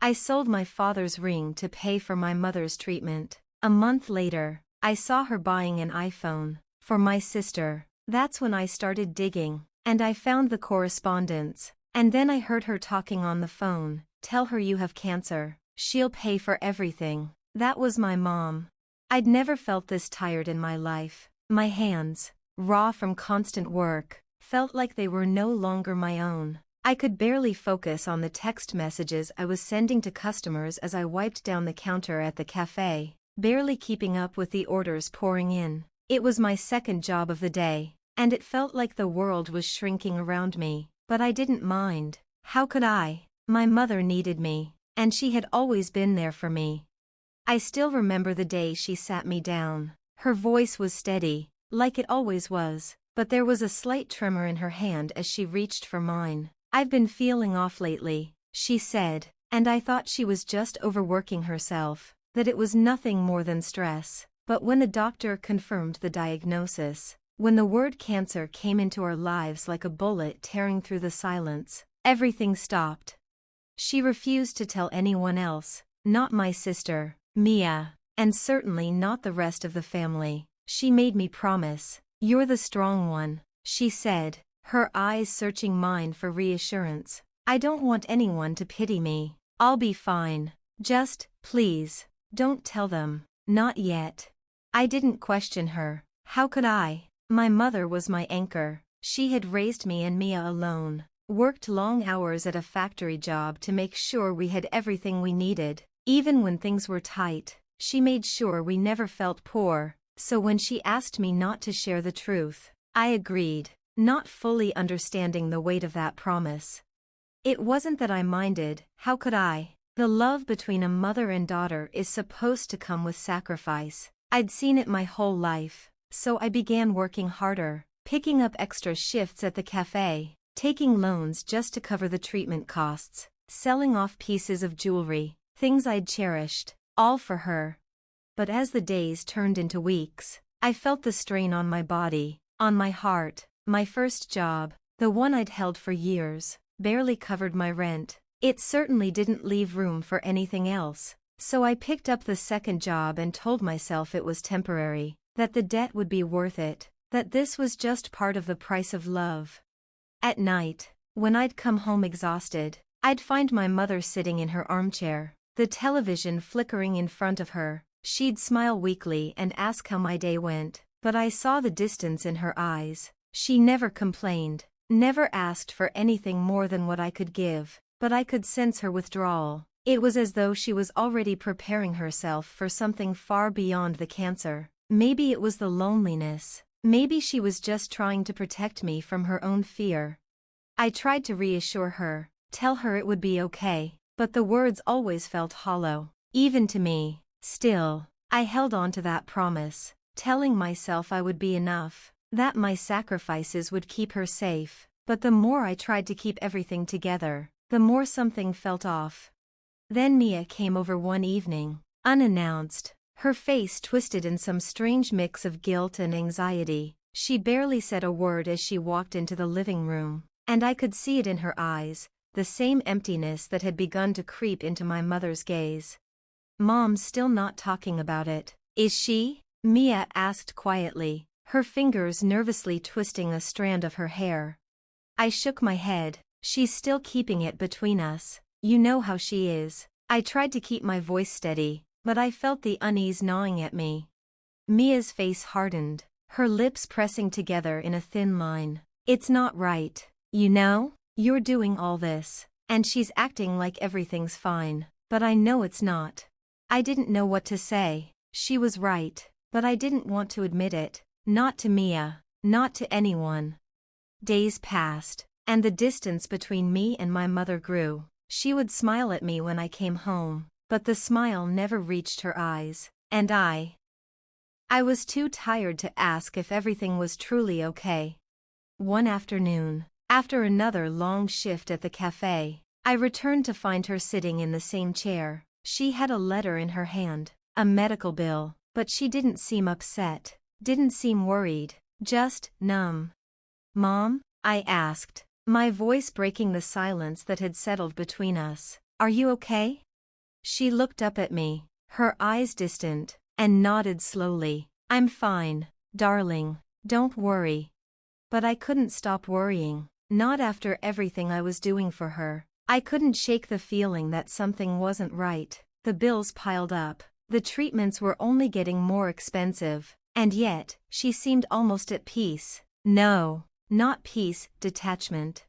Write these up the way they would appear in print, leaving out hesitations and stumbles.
I sold my father's ring to pay for my mother's treatment. A month later, I saw her buying an iPhone for my sister. That's when I started digging, and I found the correspondence. And then I heard her talking on the phone. Tell her you have cancer. She'll pay for everything. That was my mom. I'd never felt this tired in my life. My hands, raw from constant work, felt like they were no longer my own. I could barely focus on the text messages I was sending to customers as I wiped down the counter at the cafe, barely keeping up with the orders pouring in. It was my second job of the day, and it felt like the world was shrinking around me, but I didn't mind. How could I? My mother needed me, and she had always been there for me. I still remember the day she sat me down. Her voice was steady, like it always was, but there was a slight tremor in her hand as she reached for mine. I've been feeling off lately, she said, and I thought she was just overworking herself, that it was nothing more than stress. But when the doctor confirmed the diagnosis, when the word cancer came into our lives like a bullet tearing through the silence, everything stopped. She refused to tell anyone else, not my sister, Mia, and certainly not the rest of the family. She made me promise. You're the strong one, she said, her eyes searching mine for reassurance. I don't want anyone to pity me. I'll be fine. Just, please, don't tell them. Not yet. I didn't question her. How could I? My mother was my anchor. She had raised me and Mia alone, worked long hours at a factory job to make sure we had everything we needed. Even when things were tight, she made sure we never felt poor. So when she asked me not to share the truth, I agreed, not fully understanding the weight of that promise. It wasn't that I minded. How could I? The love between a mother and daughter is supposed to come with sacrifice. I'd seen it my whole life, so I began working harder, picking up extra shifts at the cafe, taking loans just to cover the treatment costs, selling off pieces of jewelry, things I'd cherished, all for her. But as the days turned into weeks, I felt the strain on my body, on my heart. My first job, the one I'd held for years, barely covered my rent. It certainly didn't leave room for anything else. So I picked up the second job and told myself it was temporary, that the debt would be worth it, that this was just part of the price of love. At night, when I'd come home exhausted, I'd find my mother sitting in her armchair, the television flickering in front of her. She'd smile weakly and ask how my day went, but I saw the distance in her eyes. She never complained, never asked for anything more than what I could give, but I could sense her withdrawal. It was as though she was already preparing herself for something far beyond the cancer. Maybe it was the loneliness. Maybe she was just trying to protect me from her own fear. I tried to reassure her, tell her it would be okay, but the words always felt hollow, even to me. Still, I held on to that promise, telling myself I would be enough, that my sacrifices would keep her safe. But the more I tried to keep everything together, the more something felt off. Then Mia came over one evening, unannounced, her face twisted in some strange mix of guilt and anxiety. She barely said a word as she walked into the living room, and I could see it in her eyes, the same emptiness that had begun to creep into my mother's gaze. Mom's still not talking about it, is she? Mia asked quietly, her fingers nervously twisting a strand of her hair. I shook my head. She's still keeping it between us. You know how she is. I tried to keep my voice steady, but I felt the unease gnawing at me. Mia's face hardened, her lips pressing together in a thin line. It's not right. You know, you're doing all this, and she's acting like everything's fine, but I know it's not. I didn't know what to say. She was right, but I didn't want to admit it, not to Mia, not to anyone. Days passed, and the distance between me and my mother grew. She would smile at me when I came home, but the smile never reached her eyes, and I was too tired to ask if everything was truly okay. One afternoon, after another long shift at the cafe, I returned to find her sitting in the same chair. She had a letter in her hand, a medical bill, but she didn't seem upset, didn't seem worried, just numb. Mom? I asked, my voice breaking the silence that had settled between us. Are you okay? She looked up at me, her eyes distant, and nodded slowly. "I'm fine, darling, don't worry." But I couldn't stop worrying, not after everything I was doing for her. I couldn't shake the feeling that something wasn't right. The bills piled up, the treatments were only getting more expensive, and yet, she seemed almost at peace. No, not peace, detachment.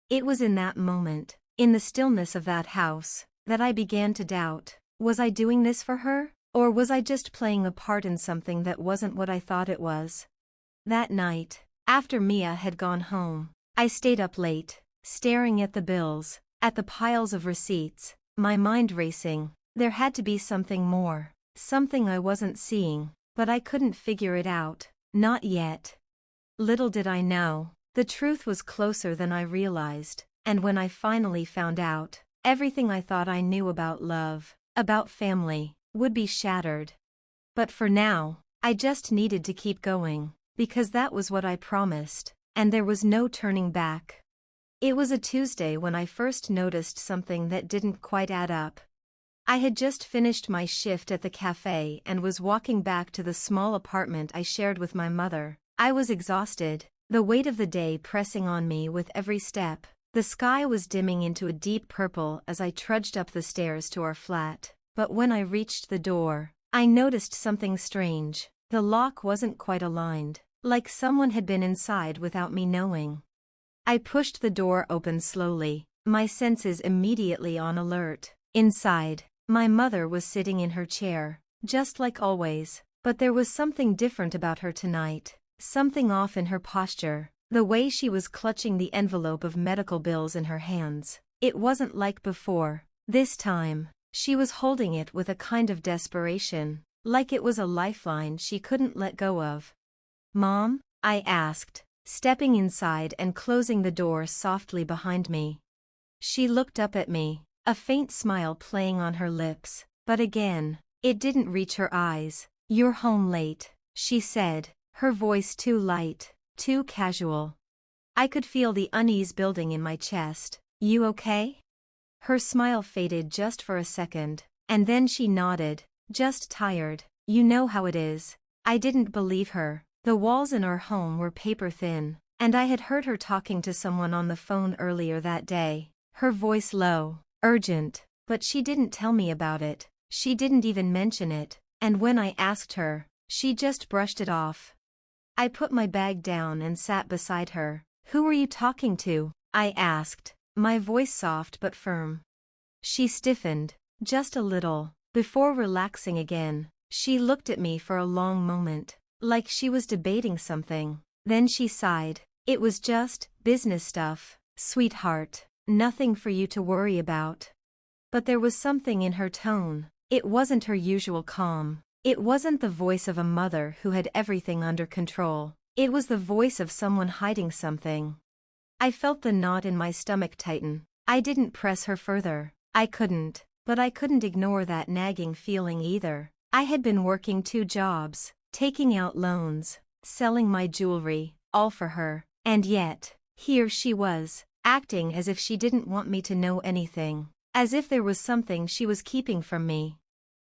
It was in that moment, in the stillness of that house, that I began to doubt. Was I doing this for her? Or was I just playing a part in something that wasn't what I thought it was? That night, after Mia had gone home, I stayed up late, staring at the bills, at the piles of receipts, my mind racing. There had to be something more, something I wasn't seeing, but I couldn't figure it out, not yet. Little did I know, the truth was closer than I realized, and when I finally found out, everything I thought I knew about love, about family, would be shattered. But for now, I just needed to keep going, because that was what I promised, and there was no turning back. It was a Tuesday when I first noticed something that didn't quite add up. I had just finished my shift at the cafe and was walking back to the small apartment I shared with my mother. I was exhausted, the weight of the day pressing on me with every step. The sky was dimming into a deep purple as I trudged up the stairs to our flat, but when I reached the door, I noticed something strange. The lock wasn't quite aligned, like someone had been inside without me knowing. I pushed the door open slowly, my senses immediately on alert. Inside, my mother was sitting in her chair, just like always, but there was something different about her tonight, something off in her posture, the way she was clutching the envelope of medical bills in her hands. It wasn't like before. This time, she was holding it with a kind of desperation, like it was a lifeline she couldn't let go of. "Mom?" I asked, stepping inside and closing the door softly behind me. She looked up at me, a faint smile playing on her lips, but again, it didn't reach her eyes. "You're home late," she said, her voice too light, too casual. I could feel the unease building in my chest. "You okay?" Her smile faded just for a second, and then she nodded. "Just tired. You know how it is." I didn't believe her. The walls in our home were paper thin, and I had heard her talking to someone on the phone earlier that day. Her voice low, urgent, but she didn't tell me about it. She didn't even mention it, and when I asked her, she just brushed it off. I put my bag down and sat beside her. "Who were you talking to?" I asked, my voice soft but firm. She stiffened, just a little, before relaxing again. She looked at me for a long moment, like she was debating something. Then she sighed. "It was just business stuff, sweetheart, nothing for you to worry about." But there was something in her tone. It wasn't her usual calm. It wasn't the voice of a mother who had everything under control. It was the voice of someone hiding something. I felt the knot in my stomach tighten. I didn't press her further. I couldn't, but I couldn't ignore that nagging feeling either. I had been working 2 jobs, taking out loans, selling my jewelry, all for her, and yet, here she was, acting as if she didn't want me to know anything, as if there was something she was keeping from me.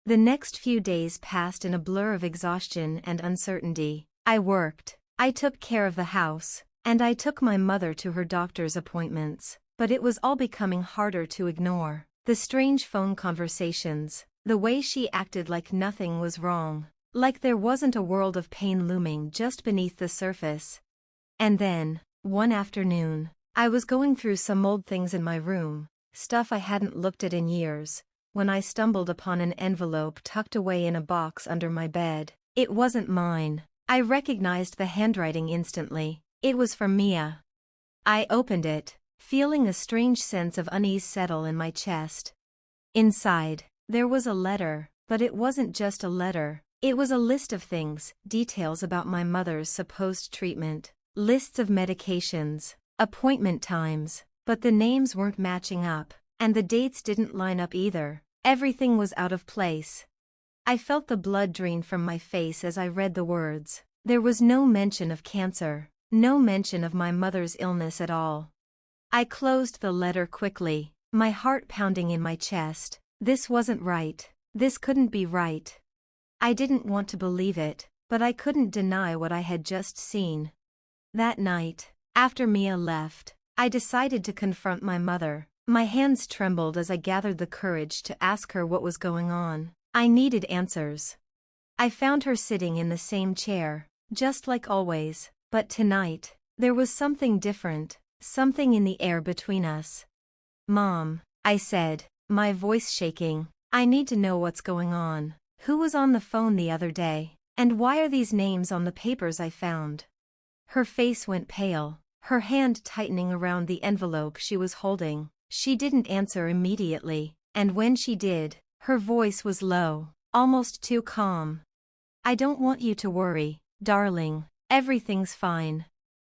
The next few days passed in a blur of exhaustion and uncertainty. I worked, I took care of the house, and I took my mother to her doctor's appointments, but it was all becoming harder to ignore. The strange phone conversations, the way she acted like nothing was wrong, like there wasn't a world of pain looming just beneath the surface. And then, one afternoon, I was going through some old things in my room, stuff I hadn't looked at in years, when I stumbled upon an envelope tucked away in a box under my bed. It wasn't mine. I recognized the handwriting instantly. It was from Mia. I opened it, feeling a strange sense of unease settle in my chest. Inside, there was a letter, but it wasn't just a letter. It was a list of things, details about my mother's supposed treatment, lists of medications, appointment times, but the names weren't matching up, and the dates didn't line up either. Everything was out of place. I felt the blood drain from my face as I read the words. There was no mention of cancer, no mention of my mother's illness at all. I closed the letter quickly, my heart pounding in my chest. This wasn't right. This couldn't be right. I didn't want to believe it, but I couldn't deny what I had just seen. That night, after Mia left, I decided to confront my mother. My hands trembled as I gathered the courage to ask her what was going on. I needed answers. I found her sitting in the same chair, just like always, but tonight, there was something different, something in the air between us. "Mom," I said, my voice shaking, "I need to know what's going on. Who was on the phone the other day, and why are these names on the papers I found?" Her face went pale, her hand tightening around the envelope she was holding. She didn't answer immediately, and when she did, her voice was low, almost too calm. "I don't want you to worry, darling, everything's fine."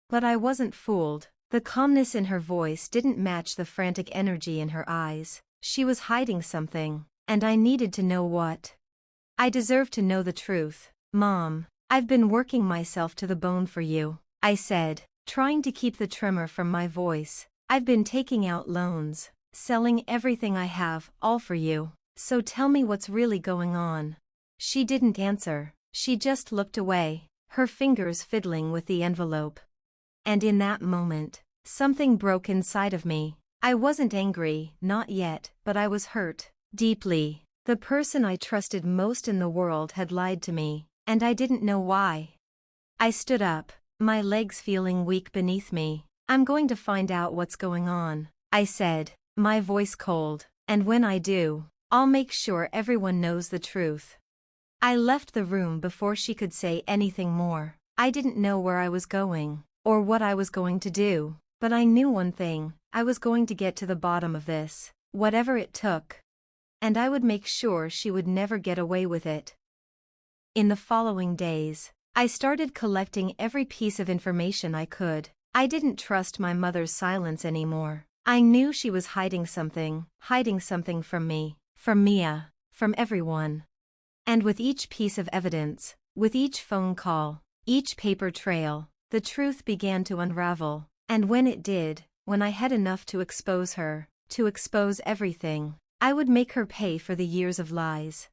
But I wasn't fooled. The calmness in her voice didn't match the frantic energy in her eyes. She was hiding something, and I needed to know what. "I deserve to know the truth, Mom. I've been working myself to the bone for you," I said, trying to keep the tremor from my voice. "I've been taking out loans, selling everything I have, all for you. So tell me what's really going on." She didn't answer. She just looked away, her fingers fiddling with the envelope. And in that moment, something broke inside of me. I wasn't angry, not yet, but I was hurt, deeply. The person I trusted most in the world had lied to me, and I didn't know why. I stood up, my legs feeling weak beneath me. "I'm going to find out what's going on," I said, my voice cold, "and when I do, I'll make sure everyone knows the truth." I left the room before she could say anything more. I didn't know where I was going, or what I was going to do, but I knew one thing: I was going to get to the bottom of this, whatever it took. And I would make sure she would never get away with it. In the following days, I started collecting every piece of information I could. I didn't trust my mother's silence anymore. I knew she was hiding something from me, from Mia, from everyone. And with each piece of evidence, with each phone call, each paper trail, the truth began to unravel. And when it did, when I had enough to expose her, to expose everything, I would make her pay for the years of lies.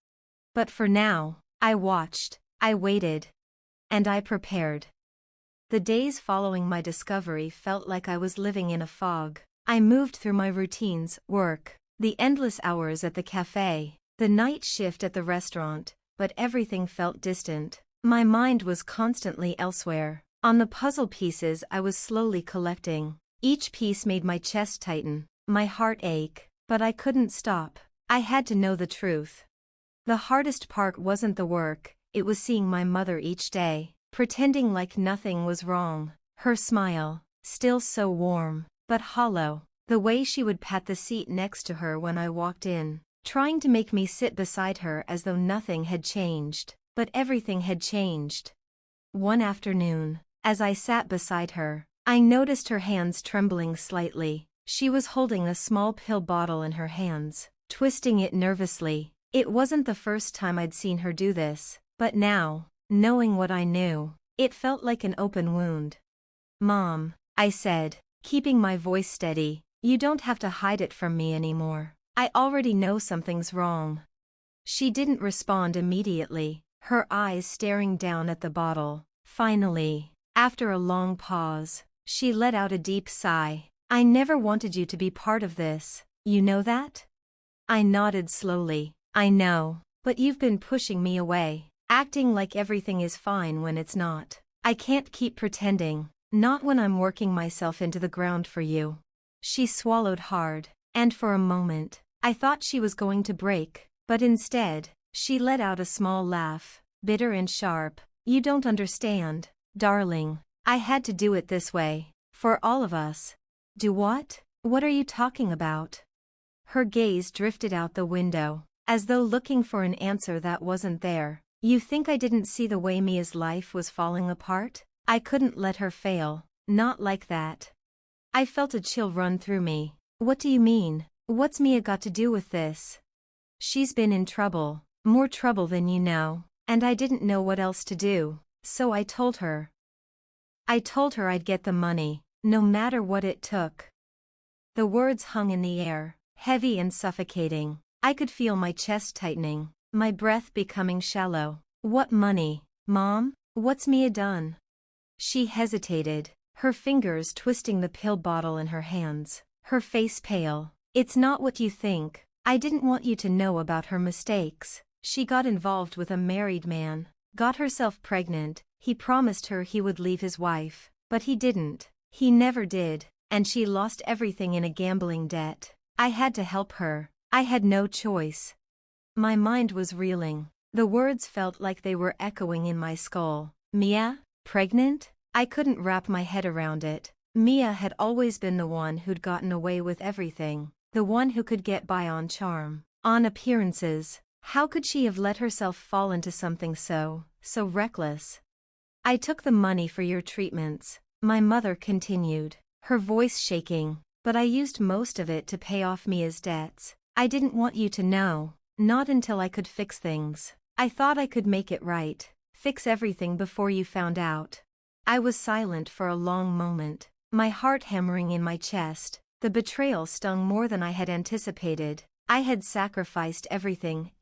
But for now, I watched, I waited, and I prepared. The days following my discovery felt like I was living in a fog. I moved through my routines, work, the endless hours at the cafe, the night shift at the restaurant, but everything felt distant. My mind was constantly elsewhere, on the puzzle pieces I was slowly collecting. Each piece made my chest tighten, my heart ache, but I couldn't stop. I had to know the truth. The hardest part wasn't the work, it was seeing my mother each day, pretending like nothing was wrong. Her smile, still so warm, but hollow, the way she would pat the seat next to her when I walked in, trying to make me sit beside her as though nothing had changed. But everything had changed. One afternoon, as I sat beside her, I noticed her hands trembling slightly. She was holding a small pill bottle in her hands, twisting it nervously. It wasn't the first time I'd seen her do this, but now, knowing what I knew, it felt like an open wound. "Mom," I said, keeping my voice steady, "you don't have to hide it from me anymore. I already know something's wrong." She didn't respond immediately, her eyes staring down at the bottle. Finally, after a long pause, she let out a deep sigh. "I never wanted you to be part of this, you know that?" I nodded slowly. "I know, but you've been pushing me away, acting like everything is fine when it's not. I can't keep pretending, not when I'm working myself into the ground for you." She swallowed hard, and for a moment, I thought she was going to break, but instead, she let out a small laugh, bitter and sharp. "You don't understand, darling. I had to do it this way, for all of us." "Do what? What are you talking about?" Her gaze drifted out the window, as though looking for an answer that wasn't there. "You think I didn't see the way Mia's life was falling apart? I couldn't let her fail, not like that." I felt a chill run through me. "What do you mean? What's Mia got to do with this?" "She's been in trouble, more trouble than you know, and I didn't know what else to do, so I told her. I told her I'd get the money, no matter what it took." The words hung in the air, heavy and suffocating. I could feel my chest tightening, my breath becoming shallow. What money, Mom? What's Mia done? She hesitated, her fingers twisting the pill bottle in her hands, her face pale. It's not what you think. I didn't want you to know about her mistakes. She got involved with a married man, got herself pregnant. He promised her he would leave his wife, but he didn't. He never did, and she lost everything in a gambling debt. I had to help her. I had no choice. My mind was reeling. The words felt like they were echoing in my skull. Mia? Pregnant? I couldn't wrap my head around it. Mia had always been the one who'd gotten away with everything, the one who could get by on charm, on appearances. How could she have let herself fall into something so reckless? I took the money for your treatments, my mother continued, her voice shaking, but I used most of it to pay off Mia's debts. I didn't want you to know, not until I could fix things. I thought I could make it right, fix everything before you found out. I was silent for a long moment, my heart hammering in my chest. The betrayal stung more than I had anticipated. I had sacrificed everything,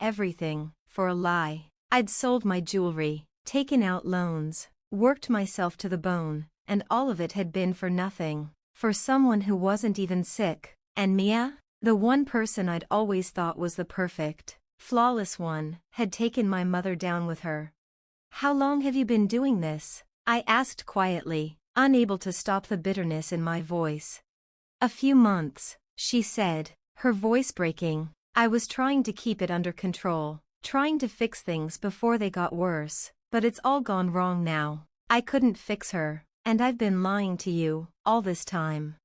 for a lie. I'd sold my jewelry, taken out loans, worked myself to the bone, and all of it had been for nothing, for someone who wasn't even sick. And Mia, the one person I'd always thought was the perfect, flawless one, had taken my mother down with her. How long have you been doing this? I asked quietly, unable to stop the bitterness in my voice. A few months, she said, her voice breaking. I was trying to keep it under control, trying to fix things before they got worse, but it's all gone wrong now. I couldn't fix her, and I've been lying to you, all this time.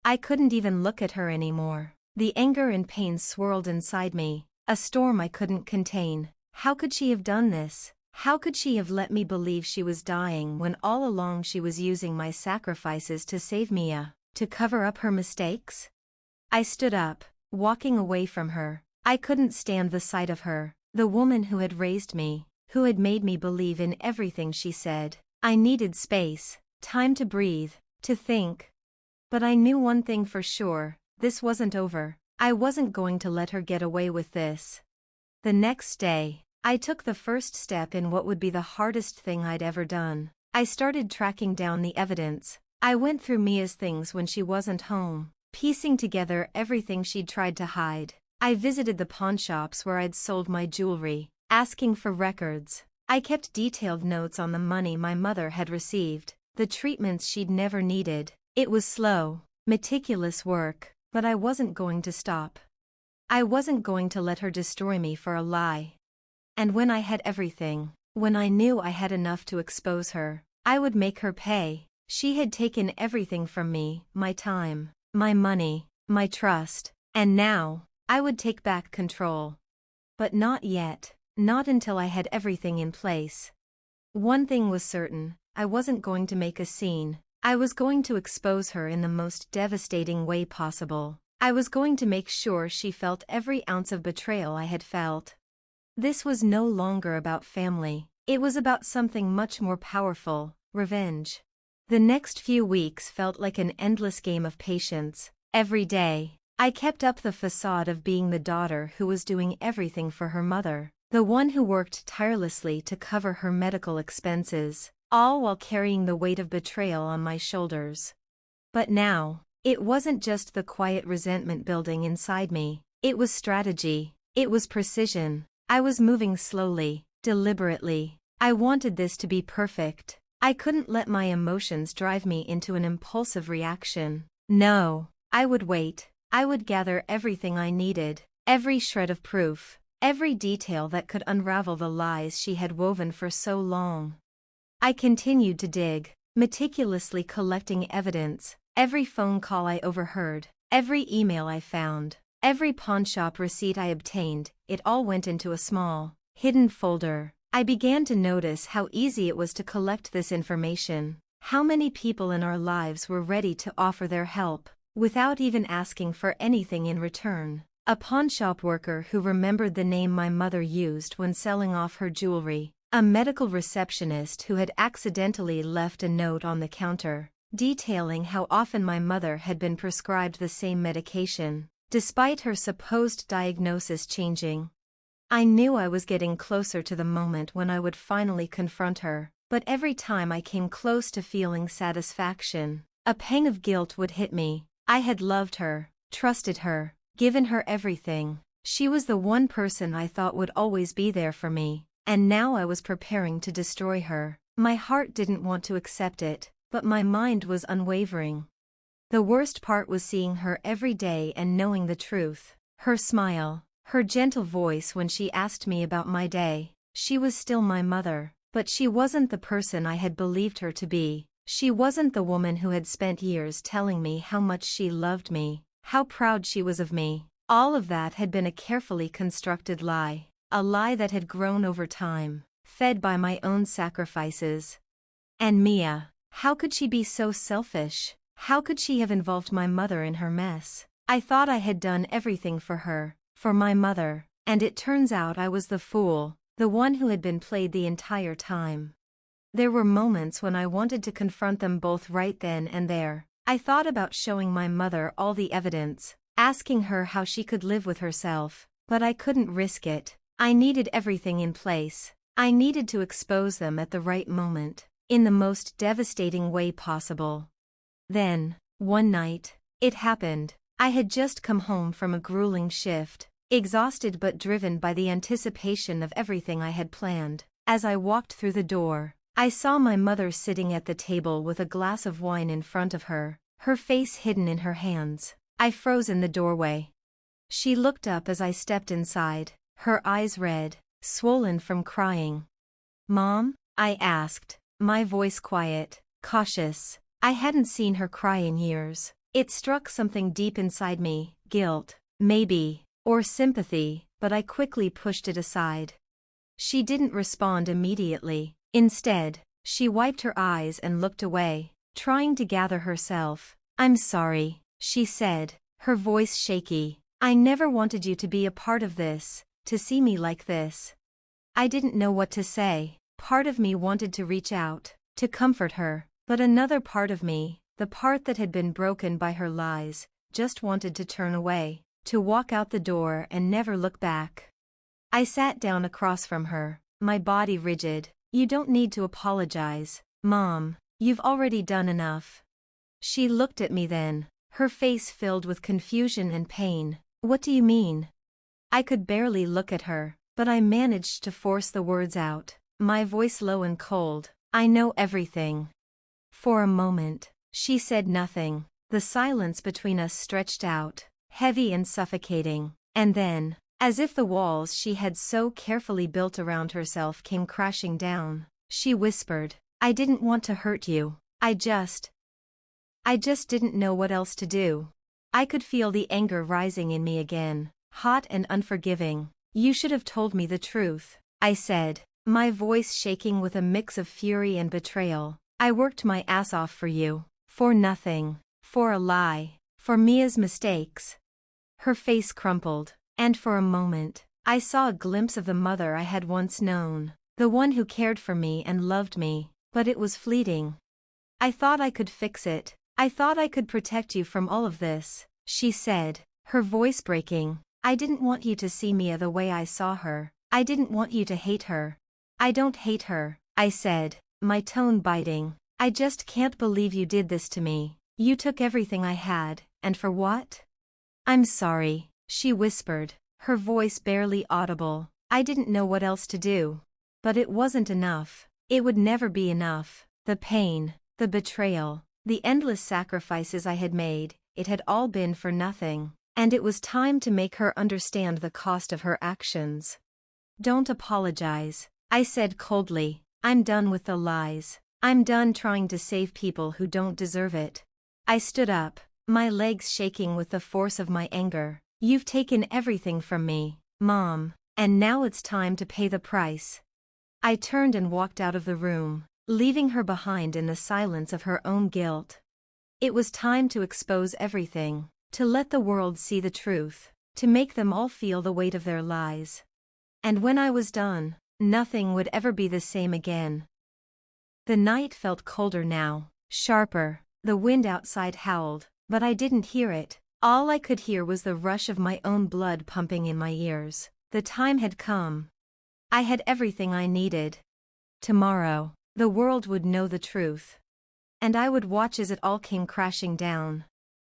I couldn't even look at her anymore. The anger and pain swirled inside me, a storm I couldn't contain. How could she have done this? How could she have let me believe she was dying when all along she was using my sacrifices to save Mia, to cover up her mistakes? I stood up, walking away from her. I couldn't stand the sight of her, the woman who had raised me, who had made me believe in everything she said. I needed space, time to breathe, to think. But I knew one thing for sure, this wasn't over. I wasn't going to let her get away with this. The next day, I took the first step in what would be the hardest thing I'd ever done. I started tracking down the evidence. I went through Mia's things when she wasn't home, piecing together everything she'd tried to hide. I visited the pawnshops where I'd sold my jewelry, asking for records. I kept detailed notes on the money my mother had received, the treatments she'd never needed. It was slow, meticulous work, but I wasn't going to stop. I wasn't going to let her destroy me for a lie. And when I had everything, when I knew I had enough to expose her, I would make her pay. She had taken everything from me, my time, my money, my trust, and now, I would take back control. But not yet, not until I had everything in place. One thing was certain, I wasn't going to make a scene. I was going to expose her in the most devastating way possible. I was going to make sure she felt every ounce of betrayal I had felt. This was no longer about family. It was about something much more powerful, revenge. The next few weeks felt like an endless game of patience. Every day, I kept up the facade of being the daughter who was doing everything for her mother, the one who worked tirelessly to cover her medical expenses, all while carrying the weight of betrayal on my shoulders. But now, it wasn't just the quiet resentment building inside me. It was strategy. It was precision. I was moving slowly, deliberately. I wanted this to be perfect. I couldn't let my emotions drive me into an impulsive reaction. No, I would wait. I would gather everything I needed, every shred of proof, every detail that could unravel the lies she had woven for so long. I continued to dig, meticulously collecting evidence, every phone call I overheard, every email I found, every pawnshop receipt I obtained. It all went into a small, hidden folder. I began to notice how easy it was to collect this information, how many people in our lives were ready to offer their help, without even asking for anything in return. A pawnshop worker who remembered the name my mother used when selling off her jewelry, a medical receptionist who had accidentally left a note on the counter, detailing how often my mother had been prescribed the same medication, despite her supposed diagnosis changing. I knew I was getting closer to the moment when I would finally confront her, but every time I came close to feeling satisfaction, a pang of guilt would hit me. I had loved her, trusted her, given her everything. She was the one person I thought would always be there for me, and now I was preparing to destroy her. My heart didn't want to accept it, but my mind was unwavering. The worst part was seeing her every day and knowing the truth. Her smile, her gentle voice when she asked me about my day. She was still my mother, but she wasn't the person I had believed her to be. She wasn't the woman who had spent years telling me how much she loved me, how proud she was of me. All of that had been a carefully constructed lie, a lie that had grown over time, fed by my own sacrifices. And Mia, how could she be so selfish? How could she have involved my mother in her mess? I thought I had done everything for her, for my mother, and it turns out I was the fool, the one who had been played the entire time. There were moments when I wanted to confront them both right then and there. I thought about showing my mother all the evidence, asking her how she could live with herself, but I couldn't risk it. I needed everything in place. I needed to expose them at the right moment, in the most devastating way possible. Then, one night, it happened. I had just come home from a grueling shift, exhausted but driven by the anticipation of everything I had planned. As I walked through the door, I saw my mother sitting at the table with a glass of wine in front of her, her face hidden in her hands. I froze in the doorway. She looked up as I stepped inside, her eyes red, swollen from crying. "Mom?" I asked, my voice quiet, cautious. I hadn't seen her cry in years. It struck something deep inside me, guilt, maybe, or sympathy, but I quickly pushed it aside. She didn't respond immediately. Instead, she wiped her eyes and looked away, trying to gather herself. "I'm sorry," she said, her voice shaky. "I never wanted you to be a part of this, to see me like this." I didn't know what to say. Part of me wanted to reach out, to comfort her, but another part of me, the part that had been broken by her lies, just wanted to turn away, to walk out the door and never look back. I sat down across from her, my body rigid. "You don't need to apologize, Mom. You've already done enough." She looked at me then, her face filled with confusion and pain. "What do you mean?" I could barely look at her, but I managed to force the words out, my voice low and cold. "I know everything." For a moment, she said nothing. The silence between us stretched out, heavy and suffocating, and then, as if the walls she had so carefully built around herself came crashing down, she whispered, "I didn't want to hurt you. I just didn't know what else to do." I could feel the anger rising in me again, hot and unforgiving. "You should have told me the truth," I said, my voice shaking with a mix of fury and betrayal. "I worked my ass off for you, for nothing, for a lie, for Mia's mistakes." Her face crumpled, and for a moment, I saw a glimpse of the mother I had once known, the one who cared for me and loved me, but it was fleeting. "I thought I could fix it. I thought I could protect you from all of this," she said, her voice breaking. "I didn't want you to see Mia the way I saw her. I didn't want you to hate her." "I don't hate her," I said, my tone biting. "I just can't believe you did this to me. You took everything I had, and for what?" "I'm sorry," she whispered, her voice barely audible. "I didn't know what else to do. But it wasn't enough. It would never be enough. The pain, the betrayal, the endless sacrifices I had made, it had all been for nothing. And it was time to make her understand the cost of her actions." "Don't apologize," I said coldly. "I'm done with the lies. I'm done trying to save people who don't deserve it." I stood up, my legs shaking with the force of my anger. "You've taken everything from me, Mom, and now it's time to pay the price." I turned and walked out of the room, leaving her behind in the silence of her own guilt. It was time to expose everything, to let the world see the truth, to make them all feel the weight of their lies. And when I was done, nothing would ever be the same again. The night felt colder now, sharper. The wind outside howled, but I didn't hear it. All I could hear was the rush of my own blood pumping in my ears. The time had come. I had everything I needed. Tomorrow, the world would know the truth. And I would watch as it all came crashing down.